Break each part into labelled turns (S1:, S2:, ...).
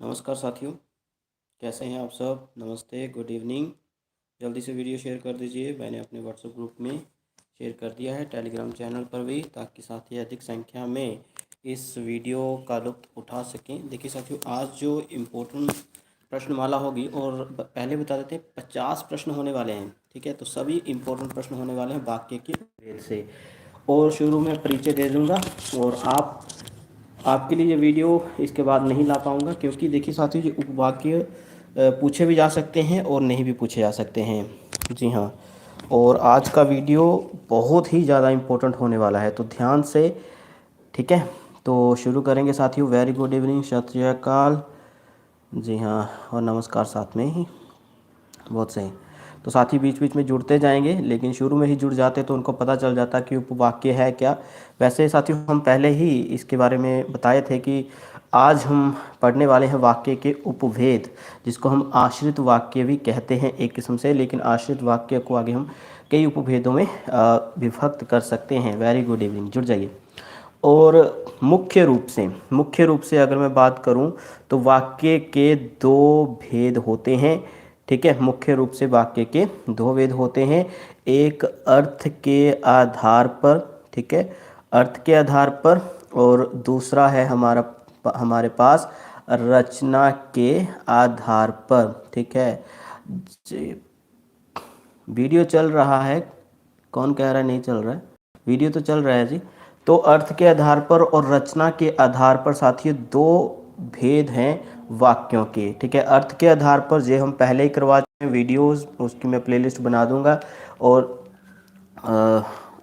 S1: नमस्कार साथियों, कैसे हैं आप सब। नमस्ते, गुड इवनिंग। जल्दी से वीडियो शेयर कर दीजिए। मैंने अपने व्हाट्सएप ग्रुप में शेयर कर दिया है, टेलीग्राम चैनल पर भी, ताकि साथी अधिक संख्या में इस वीडियो का लुत्फ़ उठा सकें। देखिए साथियों, आज जो इम्पोर्टेंट प्रश्नमाला होगी, और पहले बता देते हैं 50 प्रश्न होने वाले हैं। ठीक है, तो सभी इम्पोर्टेंट प्रश्न होने वाले हैं वाक्य के भेद से। और शुरू में परिचय दे दूँगा, और आपके लिए ये वीडियो इसके बाद नहीं ला पाऊँगा, क्योंकि देखिए साथियों, ये उपवाक्य पूछे भी जा सकते हैं और नहीं भी पूछे जा सकते हैं। जी हाँ, और आज का वीडियो बहुत ही ज़्यादा इम्पोर्टेंट होने वाला है, तो ध्यान से। ठीक है, तो शुरू करेंगे साथियों। वेरी गुड इवनिंग, सत श्री अकाल। जी हाँ, और नमस्कार साथ में ही। बहुत सही। तो साथी बीच बीच में जुड़ते जाएंगे, लेकिन शुरू में ही जुड़ जाते तो उनको पता चल जाता कि उपवाक्य है क्या। वैसे साथियों, हम पहले ही इसके बारे में बताए थे कि आज हम पढ़ने वाले हैं वाक्य के उपभेद, जिसको हम आश्रित वाक्य भी कहते हैं एक किस्म से। लेकिन आश्रित वाक्य को आगे हम कई उपभेदों में विभक्त कर सकते हैं। वेरी गुड इवनिंग, जुड़ जाइए। और मुख्य रूप से अगर मैं बात करूं, तो वाक्य के दो भेद होते हैं। ठीक है, मुख्य रूप से वाक्य के दो भेद होते हैं। एक अर्थ के आधार पर, ठीक है, अर्थ के आधार पर, और दूसरा है हमारे पास रचना के आधार पर। ठीक है जी, वीडियो चल रहा है। कौन कह रहा है नहीं चल रहा है? वीडियो तो चल रहा है जी। तो अर्थ के आधार पर और रचना के आधार पर साथियों दो भेद हैं वाक्यों के। ठीक है, अर्थ के आधार पर जो हम पहले ही करवा चुके हैं वीडियोस, उसकी मैं प्लेलिस्ट बना दूंगा और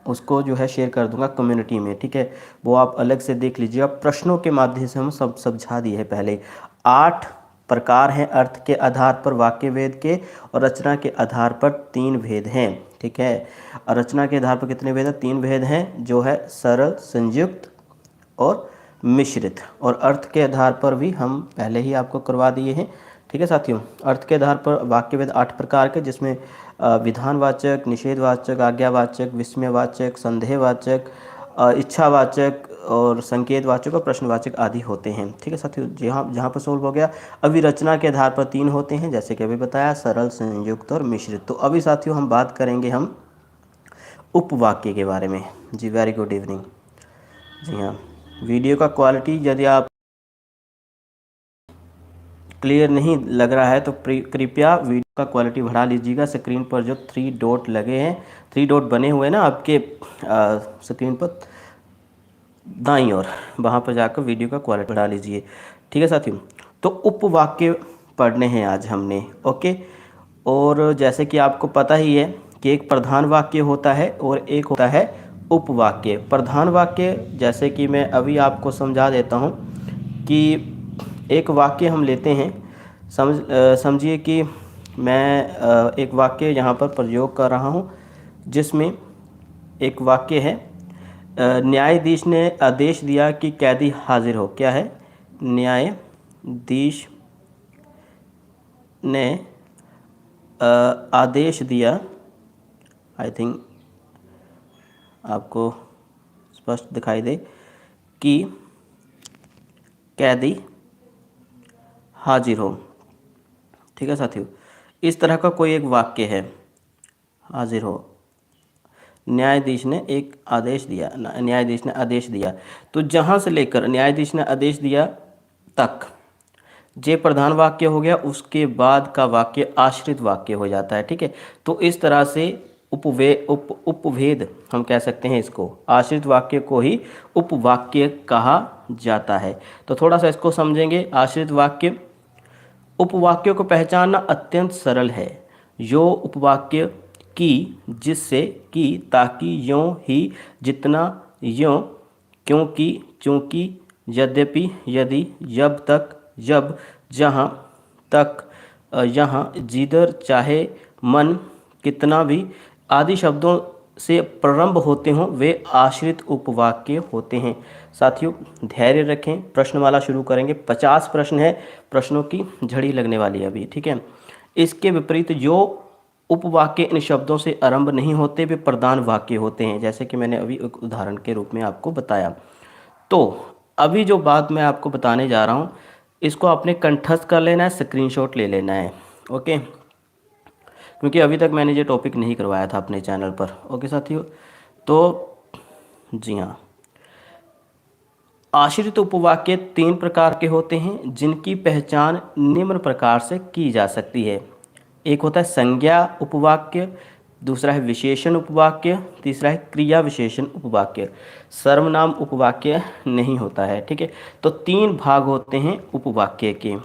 S1: उसको जो है शेयर कर दूंगा कम्युनिटी में। ठीक है, वो आप अलग से देख लीजिएगा। प्रश्नों के माध्यम से हम सब समझा दिए है पहले। 8 प्रकार हैं अर्थ के आधार पर वाक्य भेद के, और रचना के आधार पर 3 भेद हैं। ठीक है, और रचना के आधार पर कितने भेद हैं? 3 भेद हैं, जो है सरल, संयुक्त और मिश्रित। और अर्थ के आधार पर भी हम पहले ही आपको करवा दिए हैं। ठीक है साथियों, अर्थ के आधार पर वाक्य भेद 8 प्रकार के, जिसमें विधानवाचक, निषेधवाचक, आज्ञावाचक, विस्मयवाचक, संदेहवाचक, इच्छावाचक और संकेतवाचक और प्रश्नवाचक आदि होते हैं। ठीक है साथियों, जहाँ जहाँ पर सोल्व हो गया। अभी रचना के आधार पर 3 होते हैं, जैसे कि अभी बताया, सरल, संयुक्त और मिश्रित। तो अभी साथियों हम बात करेंगे हम उपवाक्य के बारे में। जी वेरी गुड इवनिंग। जी हाँ, वीडियो का क्वालिटी यदि आप क्लियर नहीं लग रहा है तो कृपया वीडियो का क्वालिटी बढ़ा लीजिएगा। स्क्रीन पर जो 3 डॉट लगे हैं, 3 डॉट बने हुए हैं ना आपके स्क्रीन पर दाईं ओर, वहाँ पर जाकर वीडियो का क्वालिटी बढ़ा लीजिए। ठीक है साथियों, तो उपवाक्य पढ़ने हैं आज हमने। ओके, और जैसे कि आपको पता ही है कि एक प्रधान वाक्य होता है और एक होता है उपवाक्य। प्रधान वाक्य, जैसे कि मैं अभी आपको समझा देता हूँ कि एक वाक्य हम लेते हैं। समझिए कि मैं एक वाक्य यहाँ पर प्रयोग कर रहा हूँ, जिसमें एक वाक्य है, न्यायाधीश ने आदेश दिया कि कैदी हाजिर हो। क्या है? न्यायाधीश ने आदेश दिया, आई थिंक आपको स्पष्ट दिखाई दे, कि कैदी हाजिर हो। ठीक है साथियों, इस तरह का कोई एक वाक्य है, हाजिर हो। न्यायाधीश ने एक आदेश दिया, न्यायाधीश ने आदेश दिया। तो जहाँ से लेकर न्यायाधीश ने आदेश दिया तक जे प्रधान वाक्य हो गया, उसके बाद का वाक्य आश्रित वाक्य हो जाता है। ठीक है, तो इस तरह से उपभेद हम कह सकते हैं इसको। आश्रित वाक्य को ही उपवाक्य कहा जाता है। तो थोड़ा सा इसको समझेंगे। आश्रित वाक्य, उपवाक्यों को पहचानना अत्यंत सरल है। यो उपवाक्य की, जिससे, कि, ताकि, यों, ही, जितना, यों, क्योंकि, चूंकि, यद्यपि, यदि, जब तक, जब, जहाँ तक, यहाँ, जिधर, चाहे, मन, कितना भी आदि शब्दों से प्रारंभ होते हों, वे आश्रित उपवाक्य होते हैं। साथियों धैर्य रखें, प्रश्नमाला शुरू करेंगे। 50 प्रश्न है, प्रश्नों की झड़ी लगने वाली है अभी। ठीक है, इसके विपरीत जो उपवाक्य इन शब्दों से आरंभ नहीं होते, वे प्रधान वाक्य होते हैं, जैसे कि मैंने अभी एक उदाहरण के रूप में आपको बताया। तो अभी जो बात मैं आपको बताने जा रहा हूँ, इसको आपने कंठस्थ कर लेना है, स्क्रीनशॉट ले लेना है। ओके, क्योंकि अभी तक मैंने ये टॉपिक नहीं करवाया था अपने चैनल पर। ओके साथियों, तो जी हाँ, आश्रित उपवाक्य 3 प्रकार के होते हैं जिनकी पहचान निम्न प्रकार से की जा सकती है। एक होता है संज्ञा उपवाक्य, दूसरा है विशेषण उपवाक्य, तीसरा है क्रिया विशेषण उपवाक्य। सर्वनाम उपवाक्य नहीं होता है। ठीक है, तो 3 भाग होते हैं उपवाक्य के।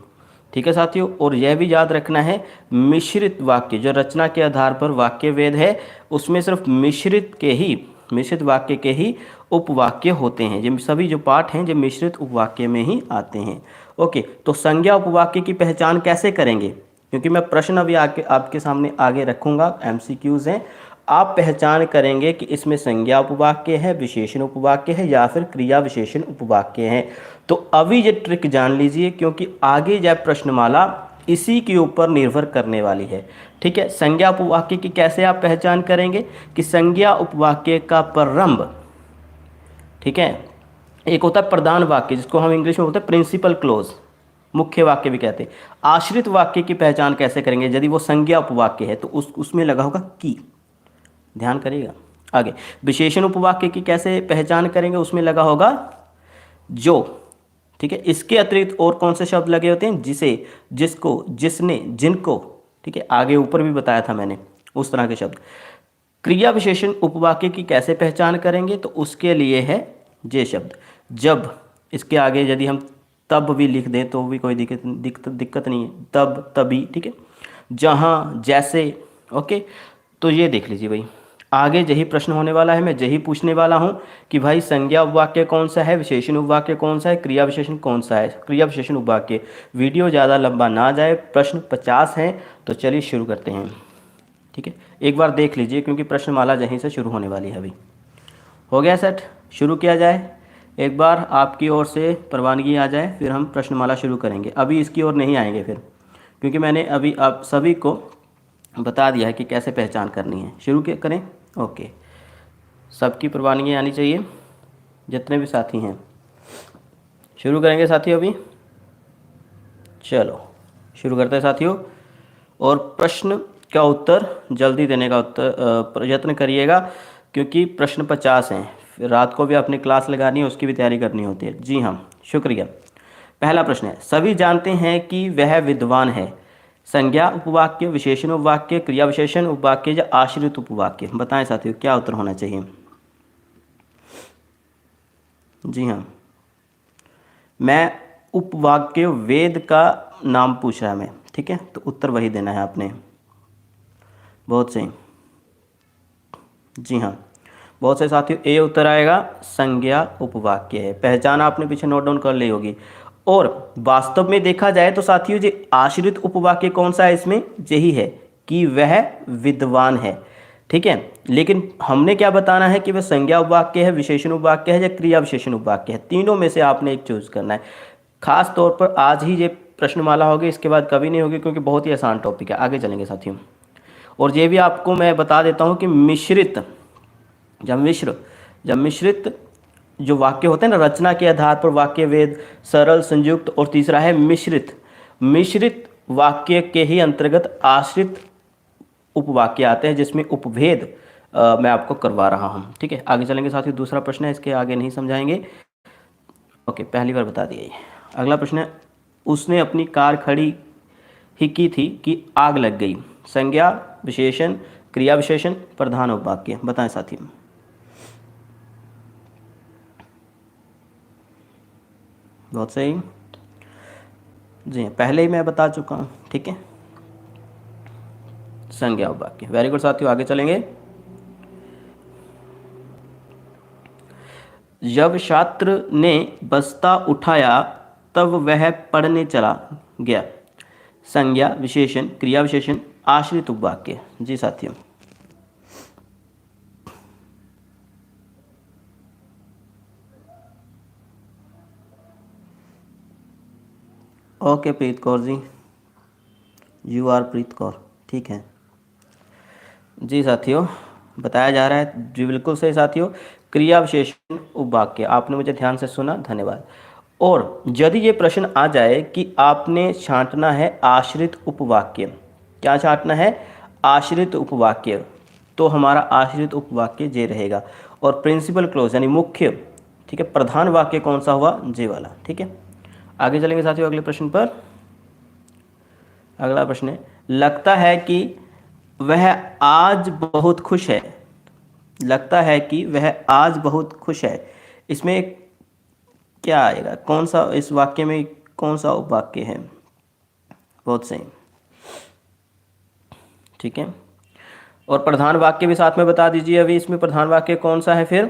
S1: ठीक है साथियों, और यह भी याद रखना है, मिश्रित वाक्य जो रचना के आधार पर वाक्य वेद है, उसमें सिर्फ मिश्रित वाक्य के ही उपवाक्य होते हैं। ये सभी जो पाठ हैं जो मिश्रित उपवाक्य में ही आते हैं। ओके, तो संज्ञा उपवाक्य की पहचान कैसे करेंगे, क्योंकि मैं प्रश्न अभी आपके सामने आगे रखूंगा, एमसीक्यूज हैं। आप पहचान करेंगे कि इसमें संज्ञा उपवाक्य है, विशेषण उपवाक्य है या फिर क्रिया विशेषण उपवाक्य है। तो अभी ये ट्रिक जान लीजिए, क्योंकि आगे जब प्रश्नमाला इसी के ऊपर निर्भर करने वाली है। ठीक है, संज्ञा उपवाक्य की कैसे आप पहचान करेंगे कि संज्ञा उपवाक्य का प्रारंभ, ठीक है, एक होता है प्रधान वाक्य जिसको हम इंग्लिश में बोलते हैं प्रिंसिपल क्लोज, मुख्य वाक्य भी कहते हैं। आश्रित वाक्य की पहचान कैसे करेंगे, यदि वो संज्ञा उपवाक्य है तो उसमें लगा होगा की, ध्यान करिएगा। आगे विशेषण उपवाक्य की कैसे पहचान करेंगे, उसमें लगा होगा जो। ठीक है, इसके अतिरिक्त और कौन से शब्द लगे होते हैं, जिसे, जिसको, जिसने, जिनको। ठीक है, आगे ऊपर भी बताया था मैंने उस तरह के शब्द। क्रिया विशेषण उपवाक्य की कैसे पहचान करेंगे, तो उसके लिए है ये शब्द जब। इसके आगे यदि हम तब भी लिख दें तो भी कोई दिक्कत नहीं है, तब, तभी। ठीक है, जहाँ, जैसे। ओके, तो ये देख लीजिए भाई, आगे यही प्रश्न होने वाला है, मैं यही पूछने वाला हूँ कि भाई संज्ञा उपवाक्य कौन सा है, विशेषण उपवाक्य कौन सा है, क्रिया विशेषण कौन सा है। क्रिया विशेषण उपवाक्य, वीडियो ज़्यादा लंबा ना जाए, प्रश्न 50 हैं, तो चलिए शुरू करते हैं। ठीक है, एक बार देख लीजिए क्योंकि प्रश्नमाला यहीं से शुरू होने वाली है। अभी हो गया सेट, शुरू किया जाए। एक बार आपकी ओर से परवानगी आ जाए फिर हम प्रश्नमाला शुरू करेंगे। अभी इसकी ओर नहीं आएंगे फिर, क्योंकि मैंने अभी आप सभी को बता दिया है कि कैसे पहचान करनी है। शुरू करें। ओके, सबकी परवानगी आनी चाहिए, जितने भी साथी हैं। शुरू करेंगे साथियों अभी, चलो शुरू करते हैं साथियों। और प्रश्न का उत्तर जल्दी देने का प्रयत्न करिएगा, क्योंकि प्रश्न 50 हैं, फिर रात को भी अपनी क्लास लगानी है, उसकी भी तैयारी करनी होती है। जी हाँ, शुक्रिया। पहला प्रश्न है, सभी जानते हैं कि वह विद्वान है। संज्ञा उपवाक्य, विशेषण उपवाक्य, क्रिया विशेषण उपवाक्य या आश्रित उपवाक्य। बताएं साथियों क्या उत्तर होना चाहिए। जी हाँ, मैं उपवाक्य वेद का नाम पूछ रहा है मैं। ठीक है, तो उत्तर वही देना है आपने। बहुत सही, जी हाँ, बहुत से साथियों ए उत्तर आएगा, संज्ञा उपवाक्य है। पहचान आपने पीछे नोट डाउन कर ली होगी। और वास्तव में देखा जाए तो साथियों जो आश्रित उपवाक्य कौन सा है इसमें, यही है कि वह विद्वान है। ठीक है, लेकिन हमने क्या बताना है कि वह संज्ञा उपवाक्य है, विशेषण उपवाक्य है या क्रिया विशेषण उपवाक्य है। तीनों में से आपने एक चूज करना है। खास तौर पर आज ही ये प्रश्नमाला होगी, इसके बाद कभी नहीं होगी, क्योंकि बहुत ही आसान टॉपिक है। आगे चलेंगे साथियों। और ये भी आपको मैं बता देता हूँ कि जब मिश्रित जो वाक्य होते हैं ना, रचना के आधार पर वाक्य वेद, सरल, संयुक्त, और तीसरा है मिश्रित वाक्य के ही अंतर्गत आश्रित उपवाक्य आते हैं, जिसमें उपभेद मैं आपको करवा रहा हूँ। ठीक है, आगे चलेंगे साथियों। दूसरा प्रश्न है, इसके आगे नहीं समझाएंगे। ओके, पहली बार बता दिया ये। अगला प्रश्न है, उसने अपनी कार खड़ी ही की थी कि आग लग गई। संज्ञा, विशेषण, क्रिया विशेषण, प्रधान उपवाक्य। बताएं साथियों। बहुत सही, जी पहले ही मैं बता चुका हूँ। ठीक है, संज्ञा उपवाक्य। वेरी गुड साथियों, आगे चलेंगे। जब छात्र ने बस्ता उठाया तब वह पढ़ने चला गया। संज्ञा, विशेषण, क्रिया विशेषण, आश्रित उपवाक्य। जी साथियों, okay Preet Kaur ji, you are Preet Kaur. ठीक है जी साथियों, बताया जा रहा है जी, बिल्कुल सही साथियों। क्रिया विशेषण उपवाक्य, आपने मुझे ध्यान से सुना, धन्यवाद। और यदि ये प्रश्न आ जाए कि आपने छांटना है आश्रित उपवाक्य, क्या छांटना है? आश्रित उपवाक्य, तो हमारा आश्रित उपवाक्य जे रहेगा। और प्रिंसिपल क्लोज यानी मुख्य, ठीक है, प्रधान वाक्य कौन सा हुआ? जे वाला, ठीक है। आगे चलेंगे साथियों अगले प्रश्न पर। अगला प्रश्न है, लगता है कि वह आज बहुत खुश है। लगता है कि वह आज बहुत खुश है, इसमें क्या आएगा? कौन सा, इस वाक्य में कौन सा उपवाक्य है? बहुत सही, ठीक है। और प्रधान वाक्य भी साथ में बता दीजिए। अभी इसमें प्रधान वाक्य कौन सा है? फिर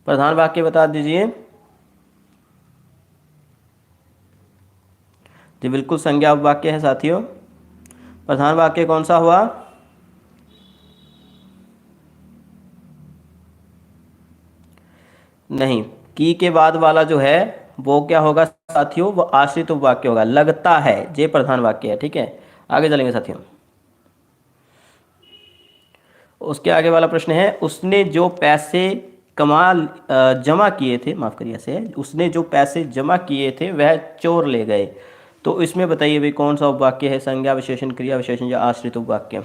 S1: प्रधान वाक्य बता दीजिए जी। बिल्कुल संज्ञा उपवाक्य है साथियों। प्रधान वाक्य कौन सा हुआ? नहीं, की के बाद वाला जो है वो क्या होगा साथियों? वो आश्रित उपवाक्य होगा। लगता है ये प्रधान वाक्य है, ठीक है। आगे चलेंगे साथियों। उसके आगे वाला प्रश्न है, उसने जो पैसे जमा किए थे, माफ करिए से, उसने जो पैसे जमा किए थे वह चोर ले गए। तो इसमें बताइए भाई कौन सा उपवाक्य है? संज्ञा विशेषण, क्रिया विशेषण या आश्रित उपवाक्य?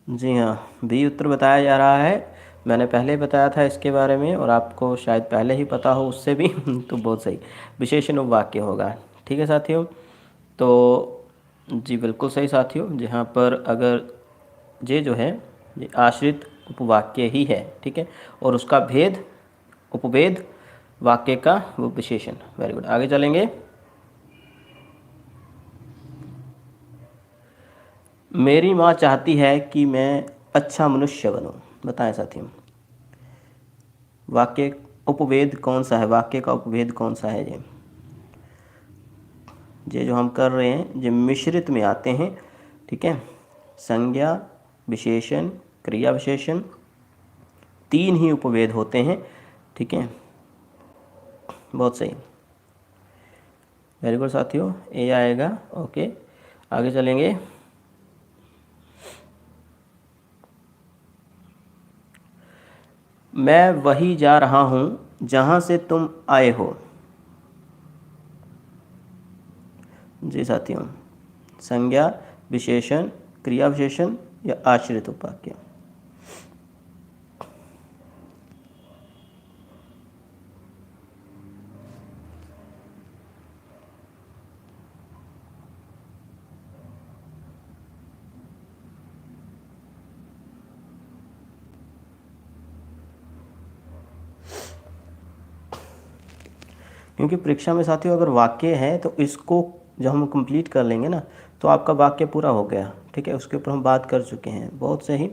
S1: जी हाँ, बी उत्तर बताया जा रहा है। मैंने पहले बताया था इसके बारे में और आपको शायद पहले ही पता हो उससे भी तो बहुत सही, विशेषण उपवाक्य होगा, ठीक है साथियों। तो जी बिल्कुल सही साथियों, जहाँ पर अगर ये जो है ये आश्रित उपवाक्य ही है, ठीक है, और उसका भेद उपभेद वाक्य का वो विशेषण। वेरी गुड, आगे चलेंगे। मेरी माँ चाहती है कि मैं अच्छा मनुष्य बनूं। बताएं साथियों, वाक्य उपभेद कौन सा है? वाक्य का उपभेद कौन सा है? ये जो हम कर रहे हैं ये मिश्रित में आते हैं, ठीक है। संज्ञा विशेषण क्रिया विशेषण, तीन ही उपभेद होते हैं, ठीक है। बहुत सही, वेरी गुड साथियों, ए आएगा। ओके, आगे चलेंगे। मैं वही जा रहा हूँ जहाँ से तुम आए हो। जी साथियों, संज्ञा विशेषण क्रिया विशेषण या आश्रित उपवाक्य? क्योंकि परीक्षा में साथियों अगर वाक्य है तो इसको जब हम कंप्लीट कर लेंगे ना तो आपका वाक्य पूरा हो गया, ठीक है। उसके ऊपर हम बात कर चुके हैं, बहुत सही।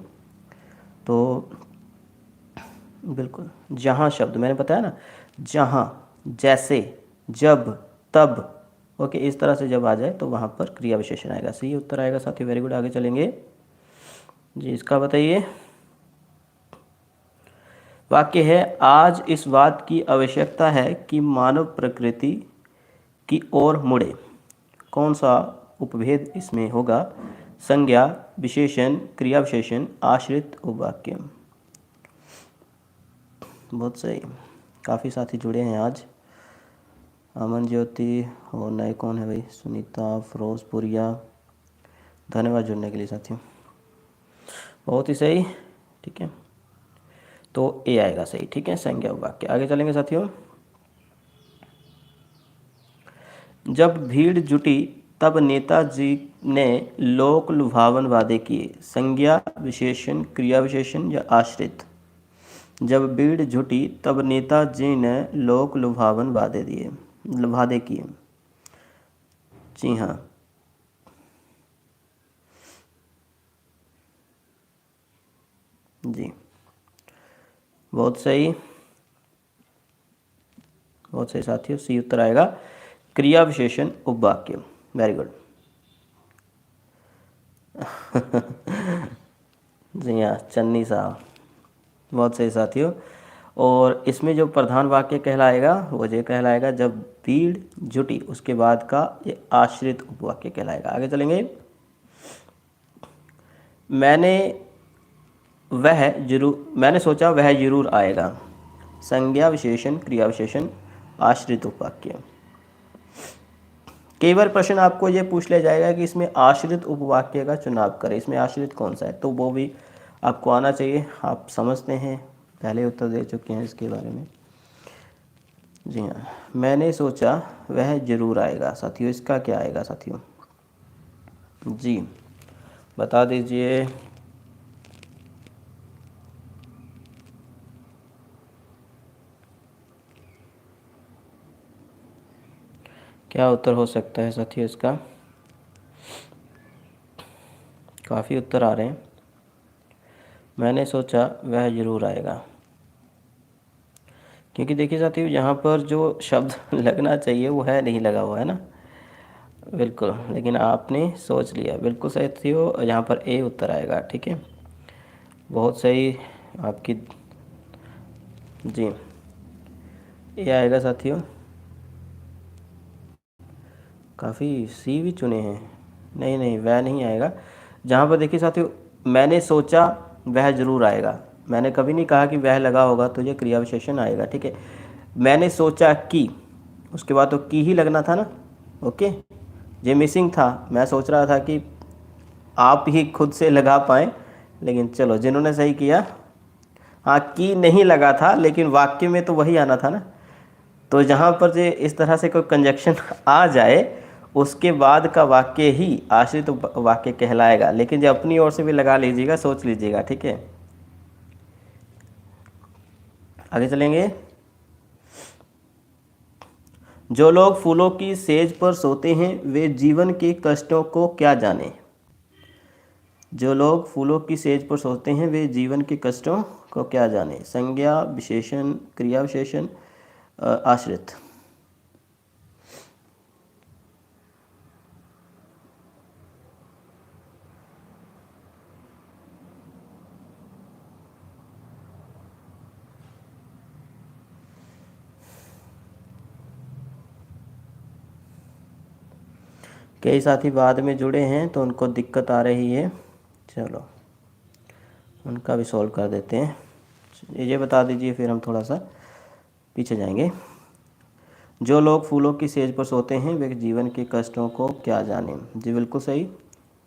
S1: तो बिल्कुल, जहाँ शब्द मैंने बताया ना, जहाँ, जैसे, जब, तब, ओके, इस तरह से जब आ जाए तो वहाँ पर क्रिया विशेषण आएगा। सही उत्तर आएगा साथियों, वेरी गुड। आगे चलेंगे जी, इसका बताइए। वाक्य है, आज इस बात की आवश्यकता है कि मानव प्रकृति की ओर मुड़े। कौन सा उपभेद इसमें होगा? संज्ञा विशेषण क्रिया विशेषण आश्रित उपवाक्य? बहुत सही, काफ़ी साथी जुड़े हैं आज। अमन ज्योति और नए कौन है भाई? सुनीता फिरोजपुरिया, धन्यवाद जुड़ने के लिए साथियों, बहुत ही सही, ठीक है। तो ए आएगा सही, ठीक है, संज्ञा वाक्य। आगे चलेंगे साथियों। जब भीड़ जुटी तब नेताजी ने लोक लुभावन वादे किए। संज्ञा विशेषण क्रिया विशेषण या आश्रित? जब भीड़ जुटी तब नेताजी ने लोक लुभावन वादे किए। जी हाँ, जी बहुत सही, बहुत सही साथियों, सी उत्तर आएगा, क्रिया विशेषण उपवाक्य। Very good. जी हाँ, चन्नी साहब, बहुत सही साथियों। और इसमें जो प्रधान वाक्य कहलाएगा वो ये कहलाएगा, जब भीड़ जुटी उसके बाद का ये आश्रित उपवाक्य कहलाएगा। आगे चलेंगे। मैंने सोचा वह जरूर आएगा। संज्ञा विशेषण, क्रिया विशेषण, आश्रित उपवाक्य। कई बार प्रश्न आपको ये पूछ लिया जाएगा कि इसमें आश्रित उपवाक्य का चुनाव करें, इसमें आश्रित कौन सा है, तो वो भी आपको आना चाहिए। आप समझते हैं, पहले उत्तर दे चुके हैं इसके बारे में। जी हाँ, मैंने सोचा वह जरूर आएगा। साथियों इसका क्या आएगा साथियों? जी बता दीजिए। क्या उत्तर हो सकता है साथियों इसका? काफ़ी उत्तर आ रहे हैं। मैंने सोचा वह ज़रूर आएगा, क्योंकि देखिए साथियों यहाँ पर जो शब्द लगना चाहिए वो है नहीं लगा हुआ है ना, बिल्कुल। लेकिन आपने सोच लिया, बिल्कुल सही साथियों। यहाँ पर ए उत्तर आएगा। ठीक है, बहुत सही आपकी। जी ये आएगा साथियों। काफ़ी सी भी चुने हैं। नहीं नहीं, वह नहीं आएगा। जहाँ पर देखिए साथियों, मैंने सोचा वह ज़रूर आएगा, मैंने कभी नहीं कहा कि वह लगा होगा तो ये क्रिया विशेषण आएगा। ठीक है, मैंने सोचा कि, उसके बाद तो की ही लगना था ना। ओके, ये मिसिंग था। मैं सोच रहा था कि आप ही खुद से लगा पाएँ, लेकिन चलो जिन्होंने सही किया। हाँ, की नहीं लगा था, लेकिन वाक्य में तो वही आना था ना। तो जहाँ पर जे इस तरह से कोई कंजक्शन आ जाए उसके बाद का वाक्य ही आश्रित वाक्य कहलाएगा। लेकिन जो अपनी ओर से भी लगा लीजिएगा, सोच लीजिएगा। ठीक है, आगे चलेंगे। जो लोग फूलों की सेज पर सोते हैं वे जीवन के कष्टों को क्या जाने। जो लोग फूलों की सेज पर सोते हैं वे जीवन के कष्टों को क्या जाने। संज्ञा विशेषण, क्रिया विशेषण, आश्रित। कई साथी बाद में जुड़े हैं तो उनको दिक्कत आ रही है, चलो उनका भी सॉल्व कर देते हैं। ये बता दीजिए, फिर हम थोड़ा सा पीछे जाएंगे। जो लोग फूलों की सेज पर सोते हैं वे जीवन के कष्टों को क्या जाने। जी बिल्कुल सही,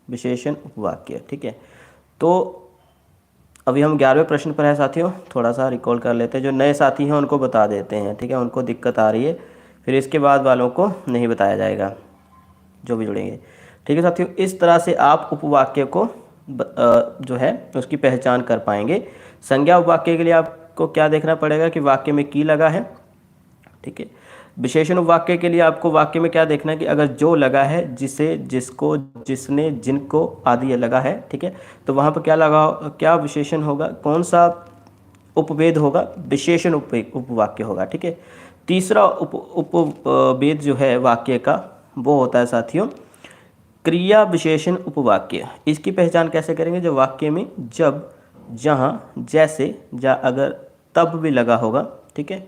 S1: विशेषण उपवाक्य। ठीक है, तो अभी हम 11वें प्रश्न पर है साथियों। थोड़ा सा रिकॉल कर लेते हैं, जो नए साथी हैं उनको बता देते हैं। ठीक है, उनको दिक्कत आ रही है, फिर इसके बाद वालों को नहीं बताया जाएगा जो भी जुड़ेंगे। ठीक है साथियों, इस तरह से आप उपवाक्य को जो है उसकी पहचान कर पाएंगे। संज्ञा उपवाक्य के लिए आपको क्या देखना पड़ेगा कि वाक्य में की लगा है। ठीक है, विशेषण उपवाक्य के लिए आपको वाक्य में क्या देखना है कि अगर जो लगा है, जिसे, जिसको, जिसने, जिनको आदि लगा है। ठीक है, तो वहाँ पर क्या लगा, क्या विशेषण होगा, कौन सा उपवेद होगा, विशेषण उपवाक्य होगा। ठीक है, तीसरा उपवेद जो है वाक्य का वो होता है साथियों क्रिया विशेषण उपवाक्य। इसकी पहचान कैसे करेंगे? जो वाक्य में जब, जहाँ, जैसे, या अगर तब भी लगा होगा। ठीक है,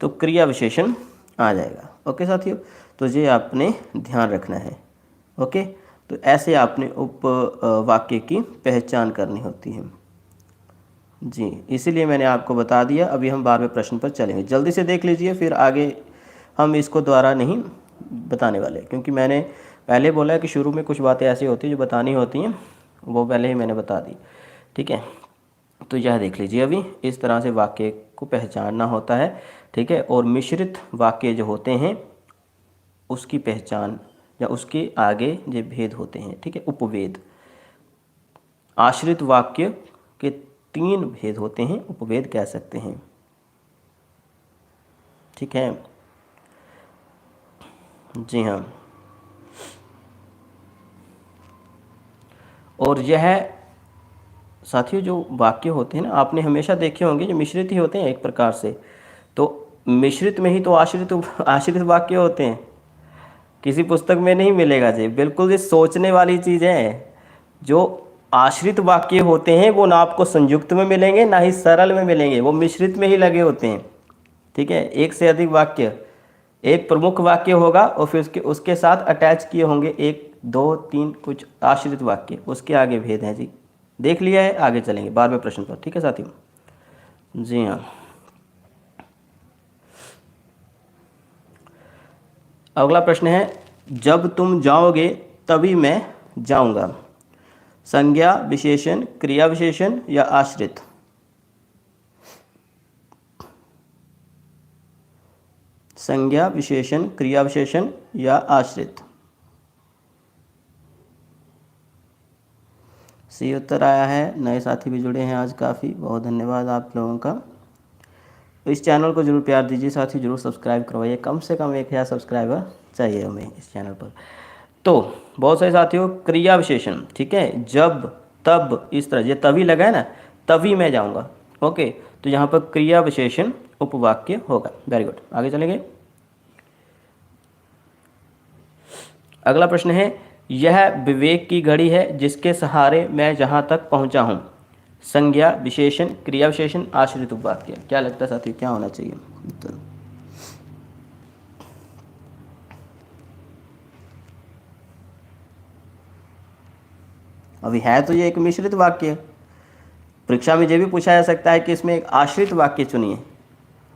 S1: तो क्रिया विशेषण आ जाएगा। ओके साथियों, तो ये आपने ध्यान रखना है। ओके, तो ऐसे आपने वाक्य की पहचान करनी होती है। जी, इसीलिए मैंने आपको बता दिया। अभी हम 12वें प्रश्न पर चलेंगे, जल्दी से देख लीजिए, फिर आगे हम इसको दोबारा नहीं बताने वाले, क्योंकि मैंने पहले बोला है कि शुरू में कुछ बातें ऐसी होती हैं जो बतानी होती हैं, वो पहले ही मैंने बता दी। ठीक है, तो यह देख लीजिए। अभी इस तरह से वाक्य को पहचानना होता है। ठीक है, और मिश्रित वाक्य जो होते हैं उसकी पहचान या उसके आगे जो भेद होते हैं। ठीक है, उपवेद। आश्रित वाक्य के 3 भेद होते हैं, उपवेद कह सकते हैं। ठीक है, जी हाँ। और यह साथियों जो वाक्य होते हैं ना, आपने हमेशा देखे होंगे जो मिश्रित ही होते हैं एक प्रकार से। तो मिश्रित में ही तो आश्रित वाक्य होते हैं। किसी पुस्तक में नहीं मिलेगा जी, बिल्कुल ये सोचने वाली चीज़ है। जो आश्रित वाक्य होते हैं वो ना आपको संयुक्त में मिलेंगे ना ही सरल में मिलेंगे, वो मिश्रित में ही लगे होते हैं। ठीक है, एक से अधिक वाक्य, एक प्रमुख वाक्य होगा और फिर उसके साथ अटैच किए होंगे एक दो तीन कुछ आश्रित वाक्य, उसके आगे भेद है जी। देख लिया है, आगे चलेंगे 12वें प्रश्न पर। ठीक है साथियों, जी हाँ। अगला प्रश्न है, जब तुम जाओगे तभी मैं जाऊंगा। संज्ञा विशेषण, क्रिया विशेषण या आश्रित? संज्ञा विशेषण, क्रिया विशेषण या आश्रित? सही उत्तर आया है। नए साथी भी जुड़े हैं आज काफ़ी, बहुत धन्यवाद आप लोगों का। तो इस चैनल को जरूर प्यार दीजिए साथी, जरूर सब्सक्राइब करवाइए, कम से कम 1000 सब्सक्राइबर चाहिए हमें इस चैनल पर। तो बहुत सारे साथियों, क्रिया विशेषण, ठीक है, जब तब इस तरह, ये तभी लगा है ना, तभी मैं जाऊंगा। ओके, तो यहाँ पर क्रिया विशेषण उपवाक्य होगा। वेरी गुड, आगे चलेंगे। अगला प्रश्न है, यह विवेक की घड़ी है जिसके सहारे मैं जहाँ तक पहुँचा हूँ। संज्ञा विशेषण, क्रिया विशेषण, आश्रित उपवाक्य। क्या लगता है साथियों, क्या होना चाहिए उत्तर? अभी है तो ये एक मिश्रित वाक्य। परीक्षा में ये भी पूछा जा सकता है कि इसमें एक आश्रित वाक्य चुनिए।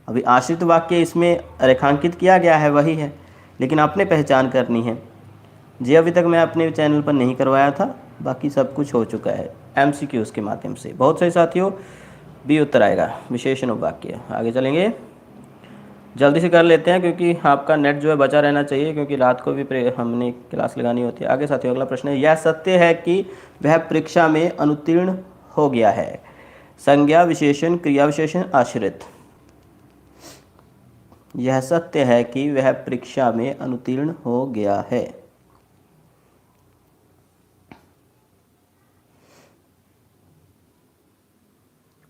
S1: अभी आश्रित वाक्य इसमें रेखांकित किया गया है वही है, लेकिन आपने पहचान करनी है। जी अभी तक मैं अपने चैनल पर नहीं करवाया था, बाकी सब कुछ हो चुका है एमसीक्यूज़ के माध्यम से। बहुत सही साथियों, बी उत्तर आएगा, विशेषण वाक्य। आगे चलेंगे, जल्दी से कर लेते हैं क्योंकि आपका नेट जो है बचा रहना चाहिए, क्योंकि रात को भी हमने क्लास लगानी होती है। आगे साथियों, अगला प्रश्न है, यह सत्य है कि वह परीक्षा में अनुत्तीर्ण हो गया है। संज्ञा विशेषण, क्रिया विशेषण, आश्रित? यह सत्य है कि वह परीक्षा में अनुत्तीर्ण हो गया है।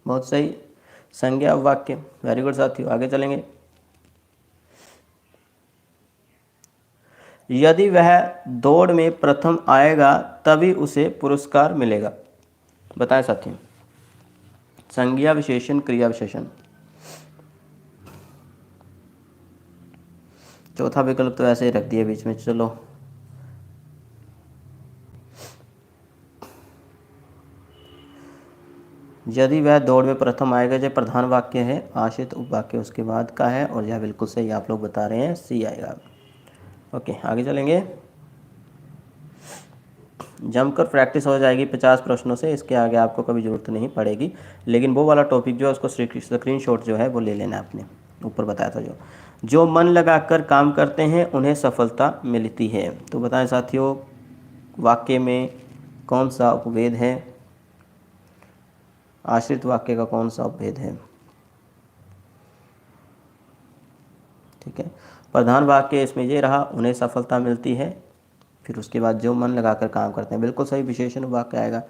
S1: बहुत सही, संज्ञा वाक्य। वेरी गुड साथियों, आगे चलेंगे। यदि वह दौड़ में प्रथम आएगा तभी उसे पुरस्कार मिलेगा। बताएं साथियों, संज्ञा विशेषण, क्रिया विशेषण? चौथा विकल्प तो ऐसे ही रख दिया बीच में, चलो। यदि वह दौड़ में प्रथम आएगा, जो प्रधान वाक्य है, आश्रित उपवाक्य उसके बाद का है, और यह बिल्कुल सही आप लोग बता रहे हैं, सी आएगा। ओके, आगे चलेंगे। जमकर प्रैक्टिस हो जाएगी 50 प्रश्नों से, इसके आगे आपको कभी ज़रूरत नहीं पड़ेगी। लेकिन वो वाला टॉपिक जो है उसको स्क्रीनशॉट जो है वो ले लेना आपने, ऊपर बताया था जो मन लगाकर काम करते हैं उन्हें सफलता मिलती है। तो बताएं साथियों, वाक्य में कौन सा उपभेद है, आश्रित वाक्य का कौन सा उपभेद है? ठीक है, प्रधान वाक्य इसमें ये रहा, उन्हें सफलता मिलती है, फिर उसके बाद जो मन लगाकर काम करते हैं, बिल्कुल सही विशेषण वाक्य आएगा।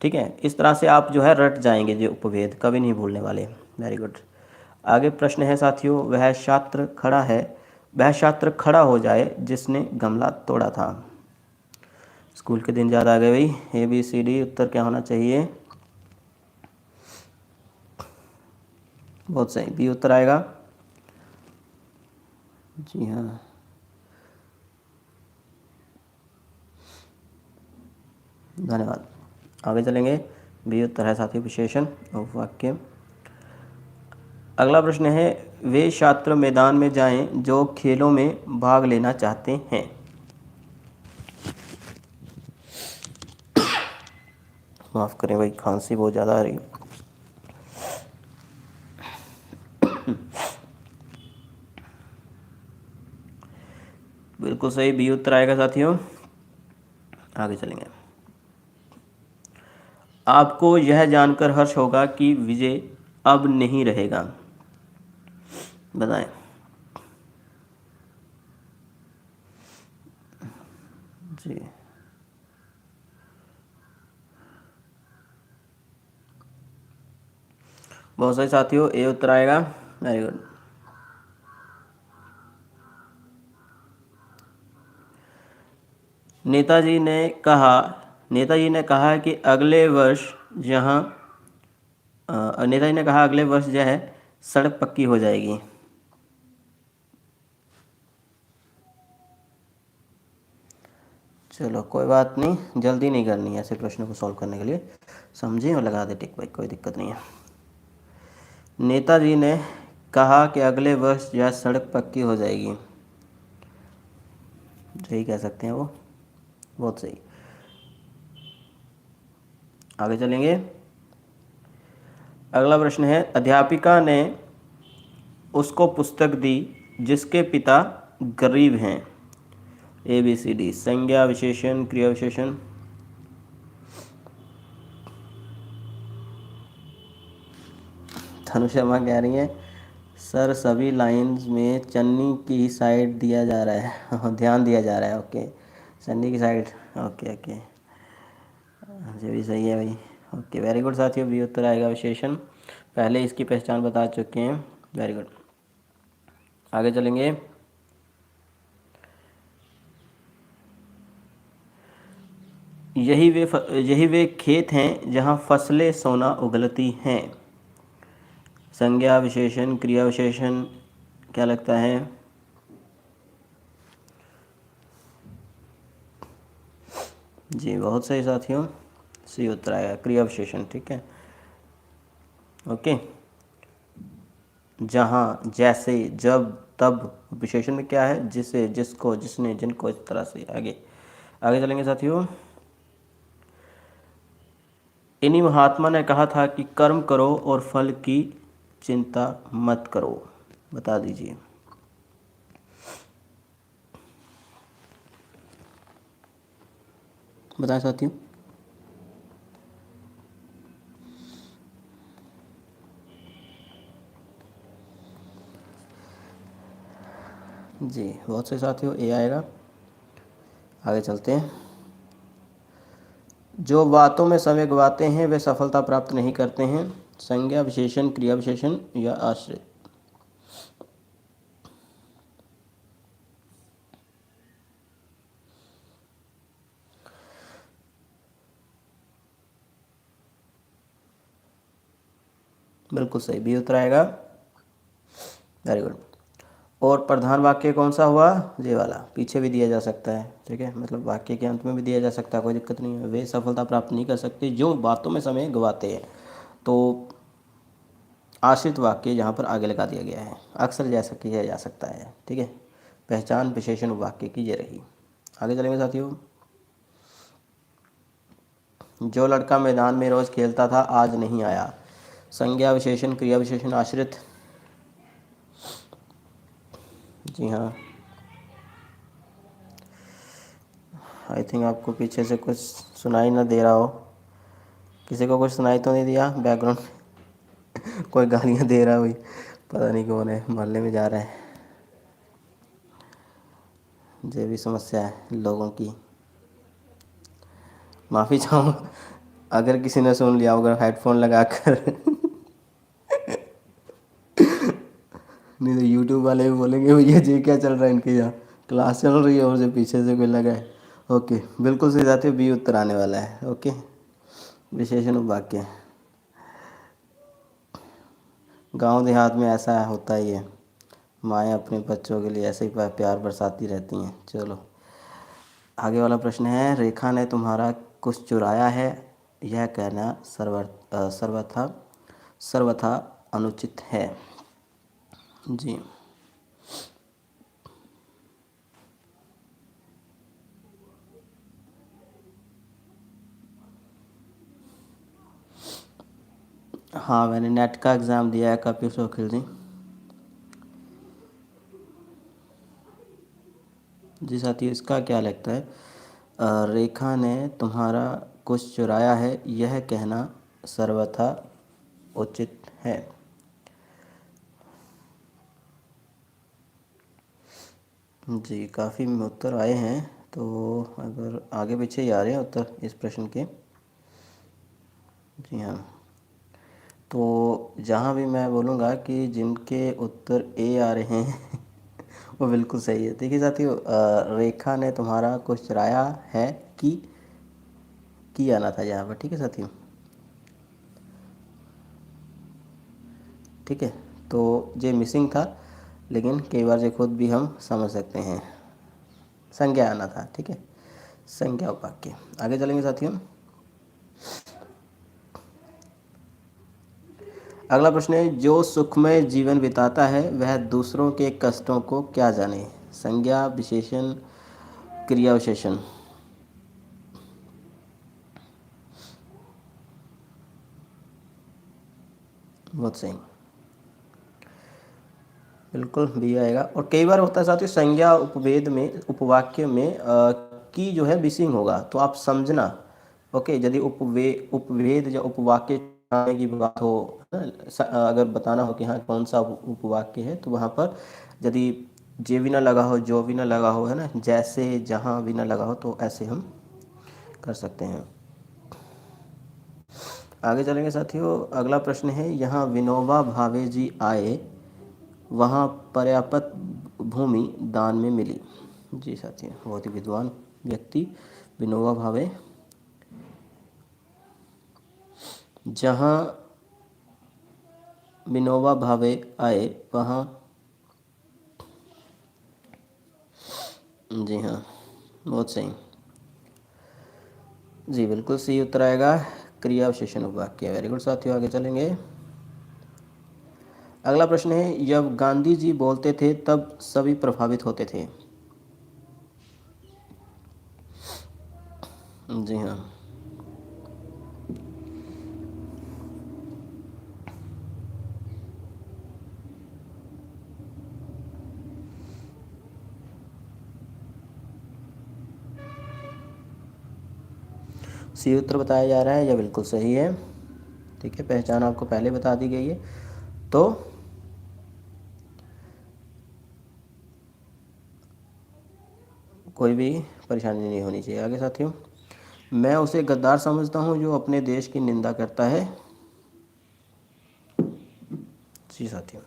S1: ठीक है, इस तरह से आप जो है रट जाएंगे, जो उपभेद कभी नहीं भूलने वाले। Very good. आगे प्रश्न है साथियों, वह छात्र खड़ा हो जाए जिसने गमला तोड़ा था। स्कूल के दिन याद आ गए भाई। ABCD उत्तर क्या होना चाहिए? बहुत सही, बी उत्तर आएगा। जी हाँ, धन्यवाद। आगे चलेंगे, बी उत्तर है साथियों, विशेषण वाक्य। अगला प्रश्न है, वे छात्र मैदान में जाएं जो खेलों में भाग लेना चाहते हैं। माफ़ करें भाई, खांसी बहुत ज़्यादा आ रही है। बिल्कुल सही, बी उत्तर आएगा साथियों। आगे चलेंगे। आपको यह जानकर हर्ष होगा कि विजय अब नहीं रहेगा। बताएं। जी, बहुत सही साथियों, ए उत्तर आएगा। Very good. नेताजी ने कहा, नेताजी ने कहा कि अगले वर्ष जहाँ नेताजी ने कहा अगले वर्ष जो है सड़क पक्की हो जाएगी। चलो कोई बात नहीं, जल्दी नहीं करनी है ऐसे प्रश्नों को सॉल्व करने के लिए, समझे और लगा दे टिक भाई, कोई दिक्कत नहीं है। नेताजी ने कहा कि अगले वर्ष यह सड़क पक्की हो जाएगी, सही कह सकते हैं वो, बहुत सही। आगे चलेंगे। अगला प्रश्न है, अध्यापिका ने उसको पुस्तक दी जिसके पिता गरीब हैं। ABCD, संज्ञा विशेषण क्रिया विशेषण। तनु शर्मा कह रही है सर सभी लाइंस में चन्नी की साइड दिया जा रहा है ध्यान दिया जा रहा है। ओके, चन्नी की साइड, ओके ओके, ये भी सही है भाई। ओके वेरी गुड साथियों, बी उत्तर आएगा विशेषण, पहले इसकी पहचान बता चुके हैं, वेरी गुड। आगे चलेंगे। यही वे खेत हैं जहाँ फसलें सोना उगलती हैं। संज्ञा विशेषण क्रिया विशेषण, क्या लगता है? जी बहुत सही साथियों, सी उत्तर आएगा क्रिया विशेषण, ठीक है। ओके, जहाँ, जैसे, जब, तब, विशेषण में क्या है? जिसे, जिसको, जिसने, जिनको, इस तरह से। आगे चलेंगे साथियों। इन्हीं महात्मा ने कहा था कि कर्म करो और फल की चिंता मत करो, बता दीजिए। बताएं साथियों। जी बहुत से साथियों, ए आएगा। आगे चलते हैं। जो बातों में समय गवाते हैं वे सफलता प्राप्त नहीं करते हैं। संज्ञा विशेषण क्रिया विशेषण या आश्रित। बिल्कुल सही, बी उत्तर आएगा, वेरी गुड। और प्रधान वाक्य कौन सा हुआ? ये वाला, पीछे भी दिया जा सकता है, ठीक है, मतलब वाक्य के अंत में भी दिया जा सकता है, कोई दिक्कत नहीं है। वे सफलता प्राप्त नहीं कर सकते जो बातों में समय गवाते हैं, तो आश्रित वाक्य यहाँ पर आगे लगा दिया गया है, अक्सर जैसा किया जा सकता है, ठीक है। पहचान विशेषण वाक्य की ये रही। आगे चलेंगे साथियों। जो लड़का मैदान में रोज खेलता था आज नहीं आया। संज्ञा विशेषण क्रिया विशेषण आश्रित। जी हाँ, आई थिंक आपको पीछे से कुछ सुनाई ना दे रहा हो। किसी को कुछ सुनाई तो नहीं दिया बैकग्राउंड कोई गालियाँ दे रहा हुई, पता नहीं कौन है, मोहल्ले में जा रहा है। ये भी समस्या है लोगों की, माफ़ी चाहूँ अगर किसी ने सुन लिया होगा हेडफोन लगाकर नहीं तो यूट्यूब वाले भी बोलेंगे भैया ये क्या चल रहा है इनके यहाँ, क्लास चल रही है और जो पीछे से कोई लगा है। ओके बिल्कुल सही जाते बी उत्तर आने वाला है। ओके, विशेषण वाक्य। गांव देहात में ऐसा होता ही है, माएँ अपने बच्चों के लिए ऐसे ही प्यार बरसाती रहती हैं। चलो आगे वाला प्रश्न है, रेखा ने तुम्हारा कुछ चुराया है, यह कहना सर्वथा सर्वथा अनुचित है। जी हाँ, मैंने नेट का एग्ज़ाम दिया है कपिल शोखिल जी। जी साथियों, इसका क्या लगता है? रेखा ने तुम्हारा कुछ चुराया है, यह कहना सर्वथा उचित है। जी काफ़ी उत्तर आए हैं, तो अगर आगे पीछे ही आ रहे हैं उत्तर इस प्रश्न के। जी हाँ, तो जहाँ भी मैं बोलूँगा कि जिनके उत्तर ए आ रहे हैं वो बिल्कुल सही है। देखिए साथियों, रेखा ने तुम्हारा कुछ चुराया है कि की आना था यहाँ पर, ठीक है साथियों। ठीक है, तो ये मिसिंग था, लेकिन कई बार ये खुद भी हम समझ सकते हैं, संज्ञा आना था। ठीक है, संज्ञा वाक्य। आगे चलेंगे साथियों। अगला प्रश्न है, जो सुखमय जीवन बिताता है वह दूसरों के कष्टों को क्या जाने। संज्ञा, विशेषण, क्रिया विशेषण। बहुत सही, बिल्कुल भी आएगा। और कई बार होता है साथियों, संज्ञा उपवेद में, उपवाक्य में की जो है मिसिंग होगा, तो आप समझना। ओके, यदि उपवेद या उपवाक्य की बात हो, अगर बताना हो कि हाँ कौन सा उपवाक्य है, तो वहाँ पर यदि जे भी ना लगा हो, जो भी ना लगा हो, है ना, जैसे जहाँ भी ना लगा हो, तो ऐसे हम कर सकते हैं। आगे चलेंगे साथियों। अगला प्रश्न है, यहाँ विनोबा भावे जी आए, वहाँ पर्याप्त भूमि दान में मिली। जी साथियों, बहुत ही विद्वान व्यक्ति विनोबा भावे। जहाँ विनोबा भावे आए वहाँ, जी हाँ, बहुत सही, जी बिल्कुल सही उत्तर आएगा, क्रिया विशेषण वाक्य। वेरी गुड साथियों, आगे चलेंगे। अगला प्रश्न है, जब गांधी जी बोलते थे तब सभी प्रभावित होते थे। जी हाँ, सी उत्तर बताया जा रहा है, यह बिल्कुल सही है। ठीक है, पहचान आपको पहले बता दी गई है, तो कोई भी परेशानी नहीं होनी चाहिए। आगे साथियों, मैं उसे गद्दार समझता हूँ जो अपने देश की निंदा करता है। जी साथियों,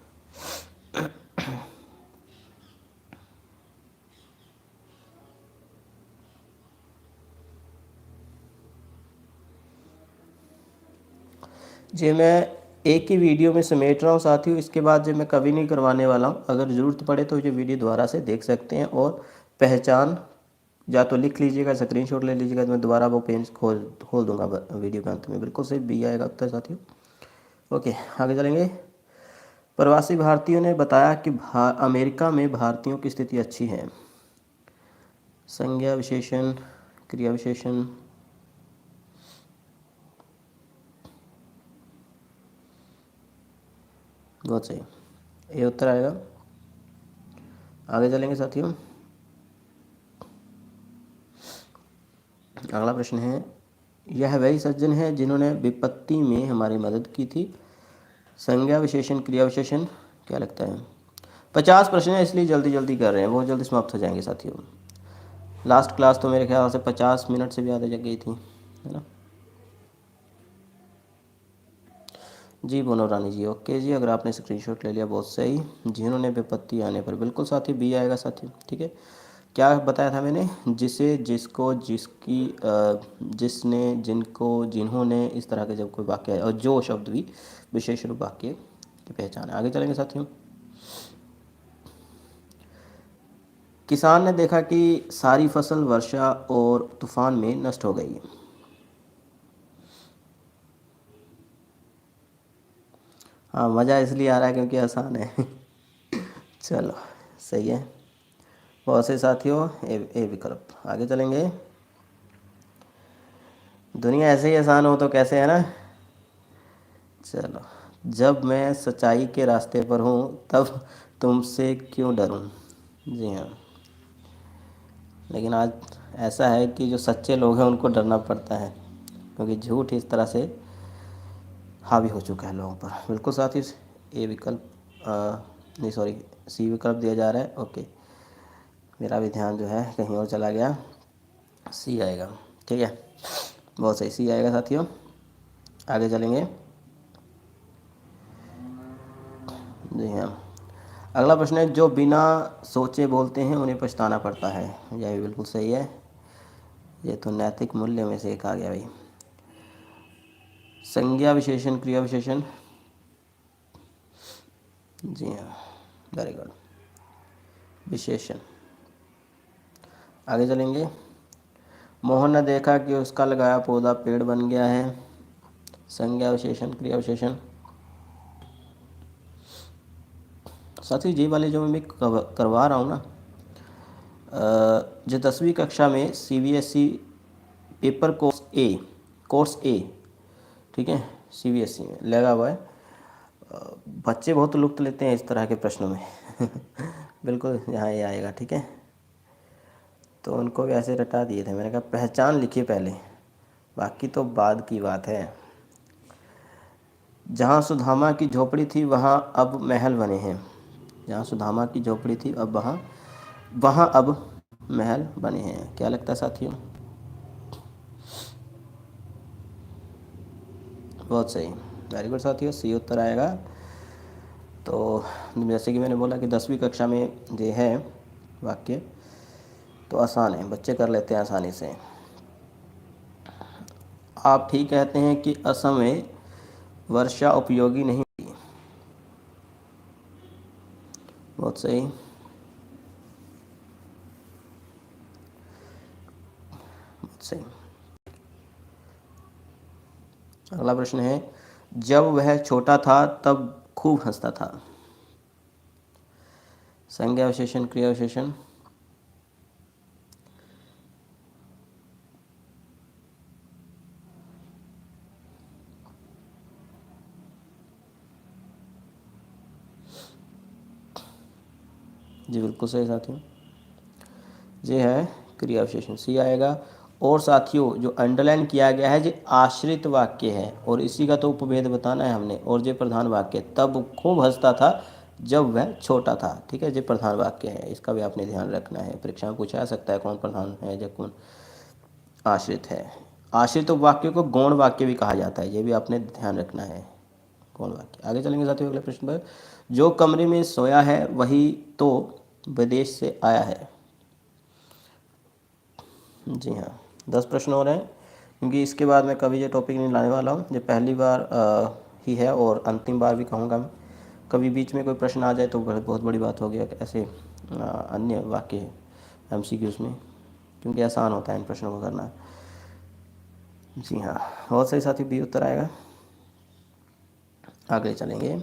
S1: जी मैं एक ही वीडियो में समेट रहा हूँ साथियों, इसके बाद जो मैं कभी नहीं करवाने वाला हूँ। अगर ज़रूरत पड़े तो ये वीडियो दोबारा से देख सकते हैं, और पहचान या तो लिख लीजिएगा, स्क्रीनशॉट ले लीजिएगा, तो मैं दोबारा वो पेज खोल दूंगा वीडियो के अंत में। बिल्कुल सही बी आएगा उत्तर साथियों। ओके, आगे चलेंगे। प्रवासी भारतीयों ने बताया कि अमेरिका में भारतीयों की स्थिति अच्छी है। संज्ञा, विशेषण, क्रिया विशेषण। बहुत सही, ये उत्तर आएगा। आगे चलेंगे साथियों। अगला प्रश्न है, यह वही सज्जन है जिन्होंने विपत्ति में हमारी मदद की थी। संज्ञा, विशेषण, क्रिया विशेषण। क्या लगता है? 50 प्रश्न है, इसलिए जल्दी जल्दी कर रहे हैं, बहुत जल्दी समाप्त हो जाएंगे साथियों। लास्ट क्लास तो मेरे ख्याल से 50 मिनट से भी ज़्यादा जग गई थी, है ना। जी बोनो रानी जी, ओके जी, अगर आपने स्क्रीनशॉट ले लिया बहुत सही। जिन्होंने विपत्ति आने पर, बिल्कुल साथी बी आएगा साथी। ठीक है, क्या बताया था मैंने? जिसे, जिसको, जिसकी, जिसने, जिनको, जिन्होंने, इस तरह के जब कोई वाक्य है, और जो शब्द भी विशेष रूप वाक्य की पहचान है। आगे चलेंगे साथियों। किसान ने देखा कि सारी फसल वर्षा और तूफान में नष्ट हो गई। हाँ, मज़ा इसलिए आ रहा है क्योंकि आसान है। चलो, सही है, बहुत से साथियों, ए विकल्प। आगे चलेंगे। दुनिया ऐसे ही आसान हो तो कैसे, है ना। चलो, जब मैं सच्चाई के रास्ते पर हूँ तब तुमसे क्यों डरूँ। जी हाँ, लेकिन आज ऐसा है कि जो सच्चे लोग हैं उनको डरना पड़ता है, क्योंकि झूठ इस तरह से हावी हो चुका है लोगों पर। बिल्कुल साथी, ए विकल्प, नहीं सॉरी, सी विकल्प दिया जा रहा है। ओके, मेरा भी ध्यान जो है कहीं और चला गया, सी आएगा। ठीक है, बहुत सही, सी आएगा साथियों। आगे चलेंगे। जी हाँ, अगला प्रश्न है, जो बिना सोचे बोलते हैं उन्हें पछताना पड़ता है। यह भी बिल्कुल सही है, ये तो नैतिक मूल्य में से एक आ गया भाई। संज्ञा विशेषण क्रिया विशेषण, जी हाँ, वेरी गुड, विशेषण। आगे चलेंगे। मोहन ने देखा कि उसका लगाया पौधा पेड़ बन गया है। संज्ञा विशेषण क्रिया विशेषण। साथ ही ये वाले जो मैं करवा रहा हूँ ना, जो 10वीं कक्षा में CBSE पेपर कोर्स ए, ठीक है, CBSE में लगा हुआ है। बच्चे बहुत लुत्फ लेते हैं इस तरह के प्रश्नों में बिल्कुल यहाँ ये आएगा, ठीक है। तो उनको भी ऐसे रटा दिए थे, मैंने कहा पहचान लिखिए पहले, बाकी तो बाद की बात है। जहाँ सुदामा की झोपड़ी थी वहाँ अब महल बने हैं। जहाँ सुदामा की झोपड़ी थी अब वहाँ अब महल बने हैं। क्या लगता है साथियों? बहुत सही, वेरी गुड साथियों, सी उत्तर आएगा। तो जैसे कि मैंने बोला कि 10वीं कक्षा में ये है वाक्य, तो आसान है, बच्चे कर लेते हैं आसानी से। आप ठीक कहते हैं कि असम में वर्षा उपयोगी नहीं थी। बहुत सही, बहुत सही। अगला प्रश्न है, जब वह छोटा था तब खूब हंसता था। संज्ञा विशेषण क्रिया विशेषण। जी बिल्कुल सही साथियों, ये है क्रिया विशेषण, सी आएगा। और साथियों जो अंडरलाइन किया गया है ये आश्रित वाक्य है और इसी का तो उपभेद बताना है हमने। और ये प्रधान वाक्य, तब खूब हंसता था जब वह छोटा था, ठीक है, ये प्रधान वाक्य है, इसका भी आपने ध्यान रखना है। परीक्षा में पूछा जा सकता है कौन प्रधान है या कौन आश्रित है। आश्रित वाक्य को गौण वाक्य भी कहा जाता है, ये भी आपने ध्यान रखना है, गौण वाक्य। आगे चलेंगे साथियों अगले प्रश्न पर। जो कमरे में सोया है वही तो विदेश से आया है। जी हाँ, 10 प्रश्न हो रहे हैं, क्योंकि इसके बाद मैं कभी ये टॉपिक नहीं लाने वाला हूँ, ये पहली बार ही है और अंतिम बार भी कहूँगा मैं। कभी बीच में कोई प्रश्न आ जाए तो बहुत बड़ी बात हो गया, ऐसे अन्य वाक्य MCQs में, क्योंकि आसान होता है इन प्रश्नों को करना। जी हाँ, बहुत सही साथी, बी उत्तर आएगा। आगे चलेंगे।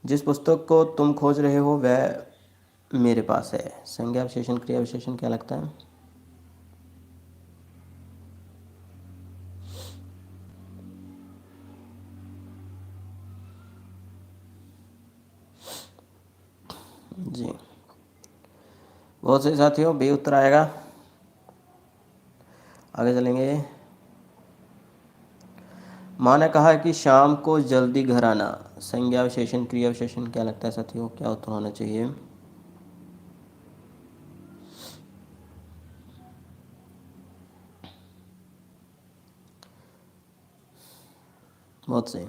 S1: जिस पुस्तक को तुम खोज रहे हो वह मेरे पास है। संज्ञा विशेषण क्रिया विशेषण, क्या लगता है? जी बहुत सही साथियों, बी उत्तर आएगा। आगे चलेंगे। माँ ने कहा कि शाम को जल्दी घर आना। संज्ञा विशेषण क्रिया विशेषण, क्या लगता है साथियों, क्या उत्तर होना चाहिए? बहुत सही,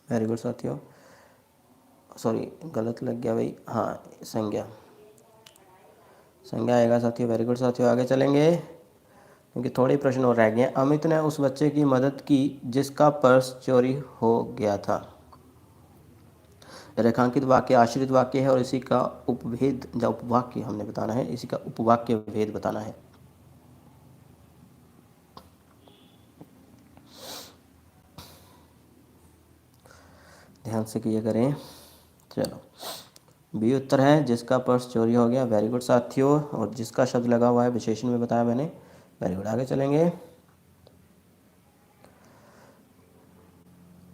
S1: वेरी गुड साथियों। सॉरी गलत लग गया भाई, हाँ संज्ञा आएगा साथियों, वेरी गुड साथियों। आगे चलेंगे क्योंकि थोड़े प्रश्न और रह गए। अमित ने उस बच्चे की मदद की जिसका पर्स चोरी हो गया था। रेखांकित वाक्य आश्रित वाक्य है और इसी का उपभेद या उपवाक्य हमने बताना है, इसी का उपवाक्य भेद बताना है। ध्यान से किया करें। चलो, बी उत्तर है, जिसका पर्स चोरी हो गया, वेरी गुड साथियों। और जिसका शब्द लगा हुआ है विशेषण में बताया मैंने, वेरी गुड। आगे चलेंगे।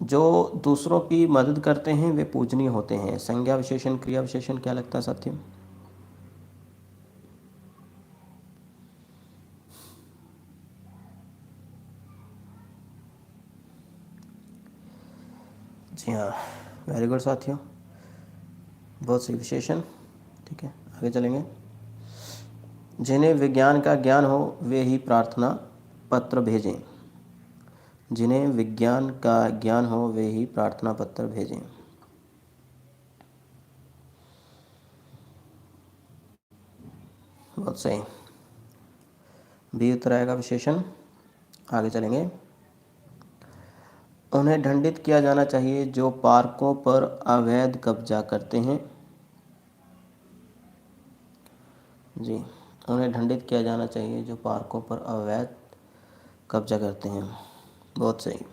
S1: जो दूसरों की मदद करते हैं वे पूजनीय होते हैं। संज्ञा विशेषण क्रिया विशेषण, क्या लगता है साथियों? जी हाँ, वेरी गुड साथियों, बहुत सही विशेषण, ठीक है। आगे चलेंगे। जिन्हें विज्ञान का ज्ञान हो वे ही प्रार्थना पत्र भेजें। जिन्हें विज्ञान का ज्ञान हो वे ही प्रार्थना पत्र भेजें। बहुत सही, बी उत्तर आएगा विशेषण। आगे चलेंगे। उन्हें दंडित किया जाना चाहिए जो पार्कों पर अवैध कब्जा करते हैं। जी, उन्हें दंडित किया जाना चाहिए जो पार्कों पर अवैध कब्जा करते हैं। बहुत सही।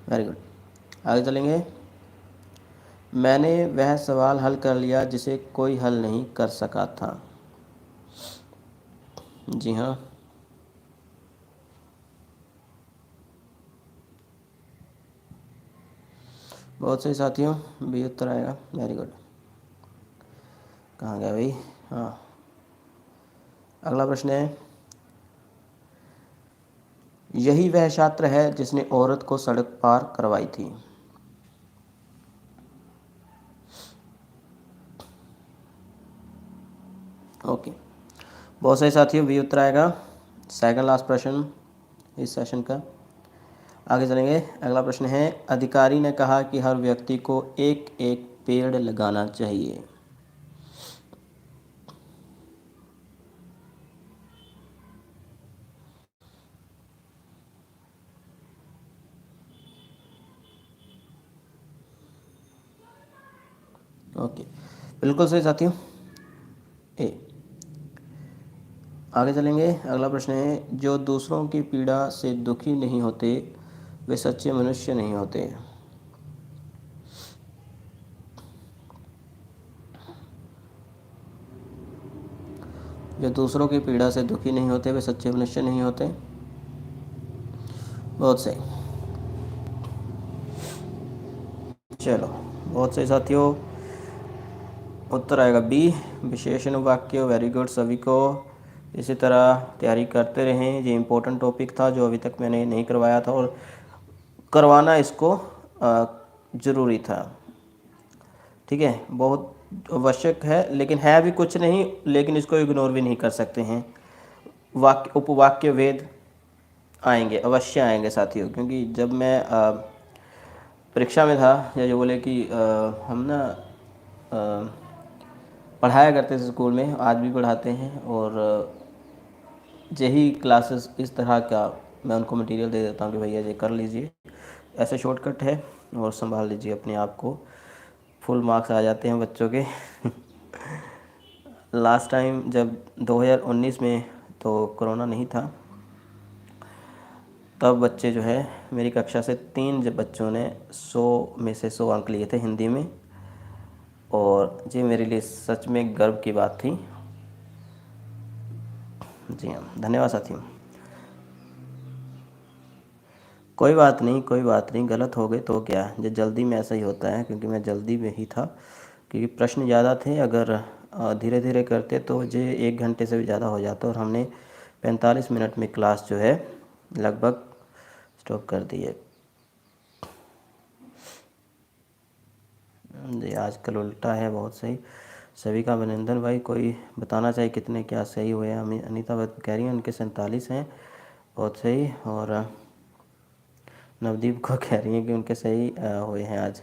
S1: Very good. आगे चलेंगे। मैंने वह सवाल हल कर लिया जिसे कोई हल नहीं कर सका था। जी हाँ, बहुत सही साथियों, बी उत्तर आएगा। Very good. कहाँ गया भाई? हाँ, अगला प्रश्न है, यही वह छात्र है जिसने औरत को सड़क पार करवाई थी। ओके, बहुत सही साथियों, बी उत्तर आएगा। सेकंड लास्ट प्रश्न इस सेशन का। आगे चलेंगे। अगला प्रश्न है, अधिकारी ने कहा कि हर व्यक्ति को एक एक पेड़ लगाना चाहिए। ओके, बिल्कुल सही साथियों, ए। आगे चलेंगे। अगला प्रश्न है, जो दूसरों की पीड़ा से दुखी नहीं होते वे सच्चे मनुष्य नहीं होते। जो दूसरों की पीड़ा से दुखी नहीं होते वे सच्चे मनुष्य नहीं होते। बहुत सही, चलो बहुत सही साथियों, उत्तर आएगा बी, विशेषण वाक्य। वेरी गुड सभी को। इसी तरह तैयारी करते रहें। ये इम्पोर्टेंट टॉपिक था जो अभी तक मैंने नहीं करवाया था और करवाना इसको ज़रूरी था। ठीक है, बहुत आवश्यक है, लेकिन है भी कुछ नहीं, लेकिन इसको इग्नोर भी नहीं कर सकते हैं। वाक्य उपवाक्य वेद आएंगे, अवश्य आएंगे साथियों, क्योंकि जब मैं परीक्षा में था, या जो बोले कि हम ना पढ़ाया करते थे स्कूल में, आज भी पढ़ाते हैं, और यही क्लासेस इस तरह का मैं उनको मटेरियल दे देता हूँ कि भैया ये कर लीजिए, ऐसे शॉर्टकट है और संभाल लीजिए अपने आप को, फुल मार्क्स आ जाते हैं बच्चों के। लास्ट टाइम जब 2019 में तो कोरोना नहीं था, तब बच्चे जो है मेरी कक्षा से 3 जब बच्चों ने 100 में से 100 अंक लिए थे हिंदी में, और ये मेरे लिए सच में गर्व की बात थी। जी हाँ, धन्यवाद साथियों। कोई बात नहीं, कोई बात नहीं, गलत हो गए तो क्या, जो जल्दी में ऐसा ही होता है, क्योंकि मैं जल्दी में ही था, क्योंकि प्रश्न ज़्यादा थे। अगर धीरे धीरे करते तो ये 1 घंटे से भी ज़्यादा हो जाता, और हमने 45 मिनट में क्लास जो है लगभग स्टॉप कर दी है। जी, आजकल उल्टा है। बहुत सही, सभी का अभिनंदन भाई। कोई बताना चाहिए कितने क्या सही हुए हैं। अनीता कह रही हैं उनके 47 हैं, बहुत सही। और नवदीप को कह रही हैं कि उनके सही हुए हैं आज,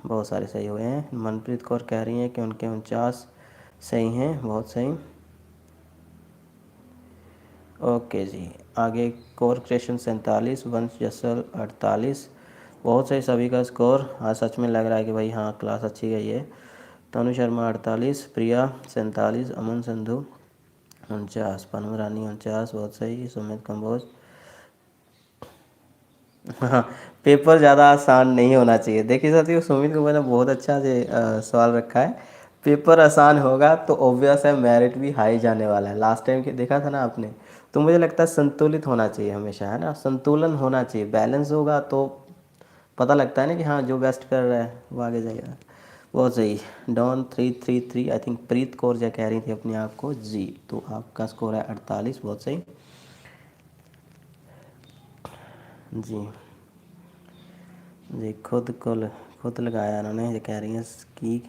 S1: बहुत सारे सही हुए हैं। मनप्रीत कौर कह रही हैं कि उनके 49 सही हैं, बहुत सही। ओके जी, आगे कोर क्रेशन 47, वंश जसल 48, बहुत सही सभी का स्कोर। आज सच में लग रहा है कि भाई हाँ क्लास अच्छी गई है। तनु शर्मा 48, प्रिया 47, अमन संधू 49, पनम रानी 49, बहुत सही। सुमित कंबोज, हाँ, पेपर ज़्यादा आसान नहीं होना चाहिए। देखिए साथियों, सुमित को मैंने बहुत अच्छा से सवाल रखा है। पेपर आसान होगा तो ऑब्वियस है मेरिट भी हाई जाने वाला है। लास्ट टाइम के देखा था ना आपने, तो मुझे लगता है संतुलित होना चाहिए हमेशा, है ना, संतुलन होना चाहिए, बैलेंस होगा तो पता लगता है ना कि हाँ जो बेस्ट कर रहा है वो आगे जाएगा। बहुत सही। डॉन 333, आई थिंक प्रीत कौर जो कह रही थी अपने आप को जी, तो आपका स्कोर है 48, बहुत सही जी। जी, खुद लगाया उन्होंने, ये कह रही हैं कि